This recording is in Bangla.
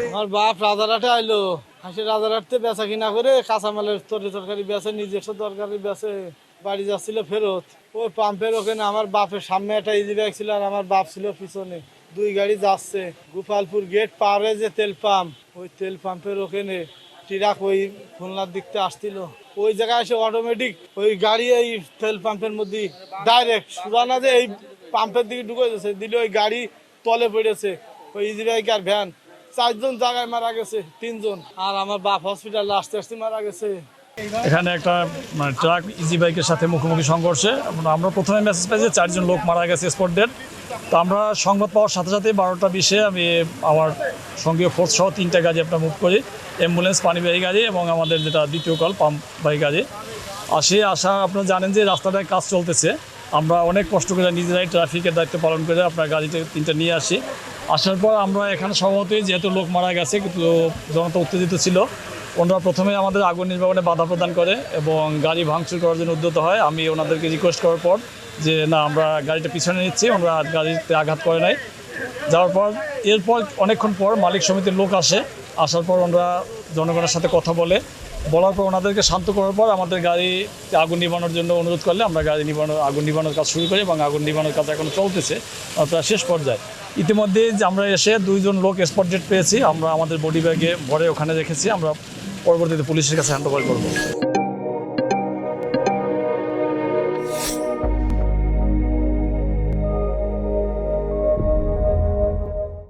আমার বাপ রাজারহাটে আইলো, হাসি রাজারহাটতে বেচা কিনা করে কাঁচামালের তরকারি বেচে, নিজস্ব তরকারি বেচে, বাড়ি যাচ্ছিল ফেরত। ওই পাম্পের ওখানে আমার বাপের সামনে একটা ইজি বাইক ছিল আর আমার বাপ ছিল পিছনে। দুই গাড়ি যাচ্ছে, গোপালপুর গেট পারে যে তেল পাম্প, ওই তেল পাম্পের ওখানে ট্রাক ওই খুলনার দিকতে আসছিল। ওই জায়গায় এসে অটোমেটিক ওই গাড়ি এই তেল পাম্পের মধ্যে ডাইরেক্ট সুরানা যে এই পাম্পের দিকে ঢুকে গেছে, দিলে ওই গাড়ি তলে পড়েছে। ওই ইজি বাইক আর ভ্যান, 4 জন জায়গায় মারা গেছে, 3 জন। আর আমার বাপ হসপিটালে আসতে আসতে মারা গেছে। এখানে একটা ট্রাক ইজি বাইকের সাথে মুখোমুখি সংঘর্ষে আমরা প্রথমে মেসেজ পাই যে 4 জন লোক মারা গেছে স্পট ডেড। তো আমরা সংবাদ পাওয়ার সাথে সাথে 12টা 20-এ আমি আমার সঙ্গীয় ফোর্স সহ 3টা গাড়ি আমরা মুভ করি, অ্যাম্বুলেন্স, পানিবাহী গাড়ি এবং আমাদের যেটা দ্বিতীয় কল পাম্পবাহী গাড়ি আসা। আপনারা জানেন যে রাস্তাটায় কাজ চলতেছে, আমরা অনেক কষ্ট করে নিজেরাই ট্রাফিকের দায়িত্ব পালন করে আপনার গাড়িতে 3টা নিয়ে আসি। আসার পর আমরা এখানে স্বভাবতই যেহেতু লোক মারা গেছে কিন্তু জনতা উত্তেজিত ছিল, ওনারা প্রথমে আমাদের আগুন নির্বাপনে বাধা প্রদান করে এবং গাড়ি ভাঙচুর করার জন্য উদ্যত হয়। আমি ওনাদেরকে রিকোয়েস্ট করার পর যে না, আমরা গাড়িটা পিছনে নিচ্ছি, ওনারা গাড়িতে আঘাত করে নাই। যাওয়ার পর এরপর অনেকক্ষণ পর মালিক সমিতির লোক আসার পর ওনারা জনগণের সাথে কথা বলার পর ওনাদেরকে শান্ত করার পর আমাদের গাড়ি আগুন নিবানোর জন্য অনুরোধ করলে আমরা আগুন নিবানোর কাজ শুরু করি এবং আগুন নিবানোর কাজ এখন চলতেছে প্রায় শেষ পর্যায়ে। ইতিমধ্যে আমরা এসে 2 জন লোক স্পট ডেড পেয়েছি, আমরা আমাদের বডি ব্যাগে ভরে ওখানে রেখেছি, আমরা পরবর্তীতে পুলিশের কাছে হ্যান্ড ওভার করবো।